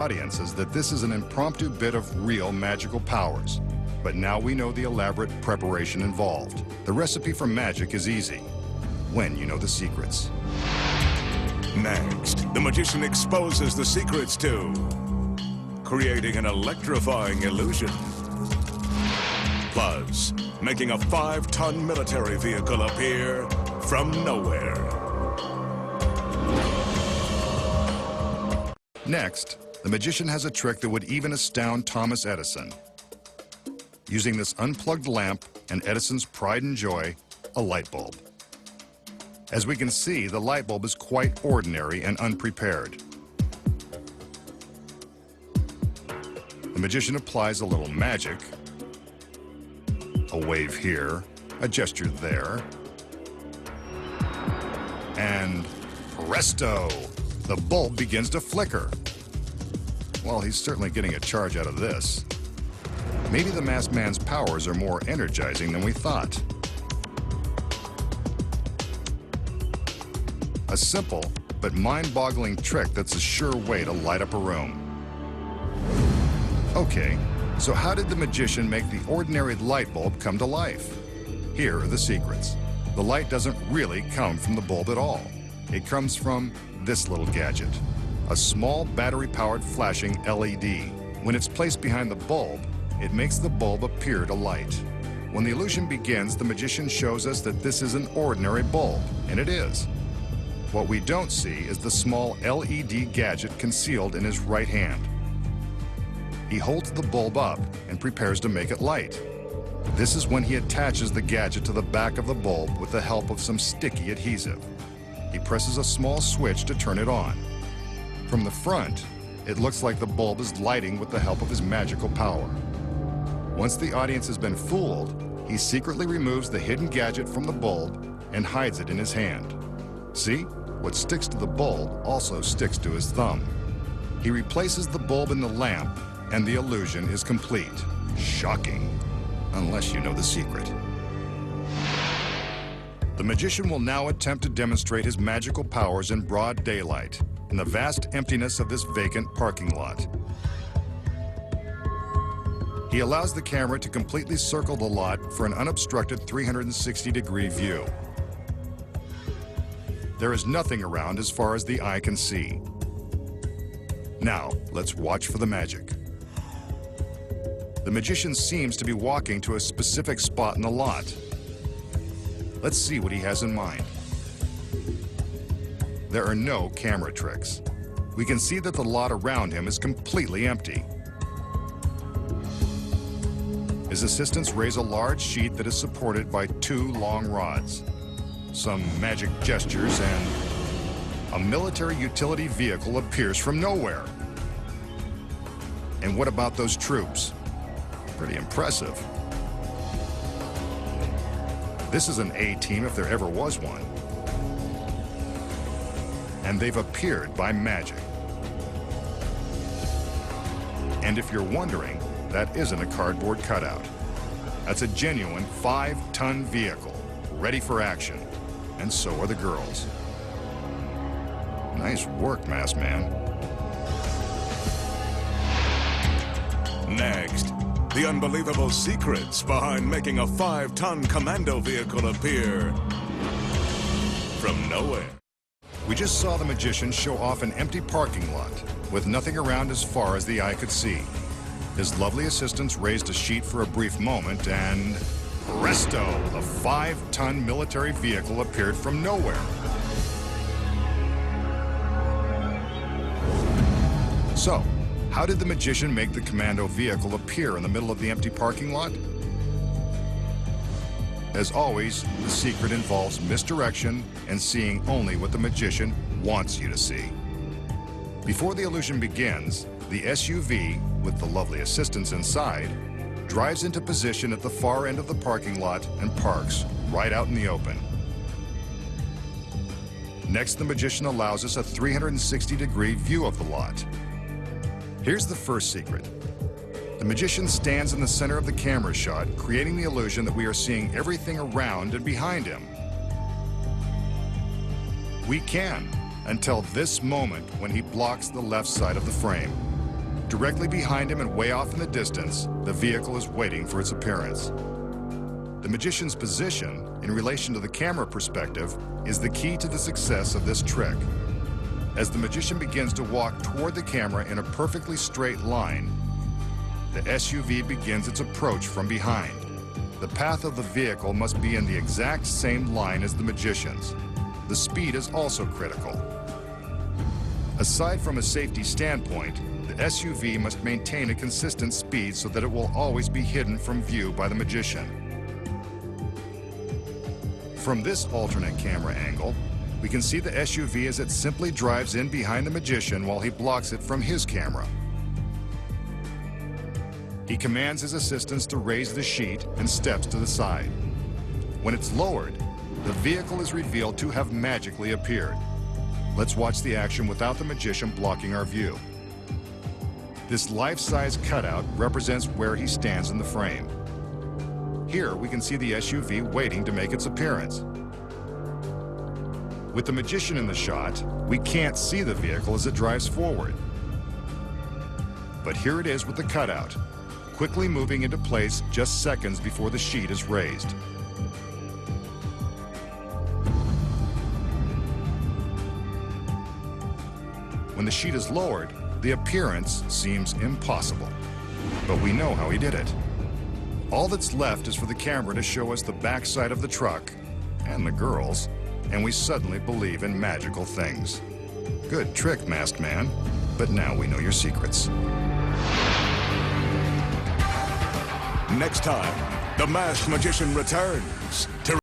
audiences that this is an impromptu bit of real magical powers. But now we know the elaborate preparation involved. The recipe for magic is easy, when you know the secrets. Next, the magician exposes the secrets to creating an electrifying illusion, plus making a 5-ton military vehicle appear from nowhere. Next, the magician has a trick that would even astound Thomas Edison. Using this unplugged lamp and Edison's pride and joy, a light bulb. As we can see, the light bulb is quite ordinary and unprepared. The magician applies a little magic, a wave here, a gesture there, and presto! The bulb begins to flicker. Well, he's certainly getting a charge out of this. Maybe the masked man's powers are more energizing than we thought. A simple but mind-boggling trick that's a sure way to light up a room. Okay, so how did the magician make the ordinary light bulb come to life? Here are the secrets. The light doesn't really come from the bulb at all. It comes from this little gadget, a small battery-powered flashing LED. When it's placed behind the bulb, it makes the bulb appear to light. When the illusion begins, the magician shows us that this is an ordinary bulb, and it is. What we don't see is the small LED gadget concealed in his right hand. He holds the bulb up and prepares to make it light. This is when he attaches the gadget to the back of the bulb with the help of some sticky adhesive. He presses a small switch to turn it on. From the front, it looks like the bulb is lighting with the help of his magical power. Once the audience has been fooled, he secretly removes the hidden gadget from the bulb and hides it in his hand. See? What sticks to the bulb also sticks to his thumb. He replaces the bulb in the lamp, and the illusion is complete. Shocking, unless you know the secret. The magician will now attempt to demonstrate his magical powers in broad daylight, in the vast emptiness of this vacant parking lot. He allows the camera to completely circle the lot for an unobstructed 360-degree view. There is nothing around as far as the eye can see. Now, let's watch for the magic. The magician seems to be walking to a specific spot in the lot. Let's see what he has in mind. There are no camera tricks. We can see that the lot around him is completely empty. His assistants raise a large sheet that is supported by 2 long rods, some magic gestures, and a military utility vehicle appears from nowhere. And what about those troops? Pretty impressive. This is an A-team if there ever was one. And they've appeared by magic. And if you're wondering, that isn't a cardboard cutout. That's a genuine 5-ton vehicle, ready for action. And so are the girls. Nice work, Masked Man. Next, the unbelievable secrets behind making a 5-ton commando vehicle appear from nowhere. We just saw the magician show off an empty parking lot with nothing around as far as the eye could see. His lovely assistants raised a sheet for a brief moment and presto, the 5-ton military vehicle appeared from nowhere. So, how did the magician make the commando vehicle appear in the middle of the empty parking lot? As always, the secret involves misdirection and seeing only what the magician wants you to see. Before the illusion begins, the SUV, with the lovely assistants inside, drives into position at the far end of the parking lot and parks right out in the open. Next, the magician allows us a 360-degree view of the lot. Here's the first secret. The magician stands in the center of the camera shot, creating the illusion that we are seeing everything around and behind him. We can, until this moment when he blocks the left side of the frame. Directly behind him and way off in the distance, the vehicle is waiting for its appearance. The magician's position, in relation to the camera perspective, is the key to the success of this trick. As the magician begins to walk toward the camera in a perfectly straight line, the SUV begins its approach from behind. The path of the vehicle must be in the exact same line as the magician's. The speed is also critical. Aside from a safety standpoint, the SUV must maintain a consistent speed so that it will always be hidden from view by the magician. From this alternate camera angle, we can see the SUV as it simply drives in behind the magician while he blocks it from his camera. He commands his assistants to raise the sheet and steps to the side. When it's lowered, the vehicle is revealed to have magically appeared. Let's watch the action without the magician blocking our view. This life-size cutout represents where he stands in the frame. Here we can see the SUV waiting to make its appearance. With the magician in the shot, we can't see the vehicle as it drives forward. But here it is with the cutout, quickly moving into place just seconds before the sheet is raised. When the sheet is lowered, the appearance seems impossible. But we know how he did it. All that's left is for the camera to show us the backside of the truck and the girls, and we suddenly believe in magical things. Good trick, Masked Man. But now we know your secrets. Next time, the Masked Magician returns to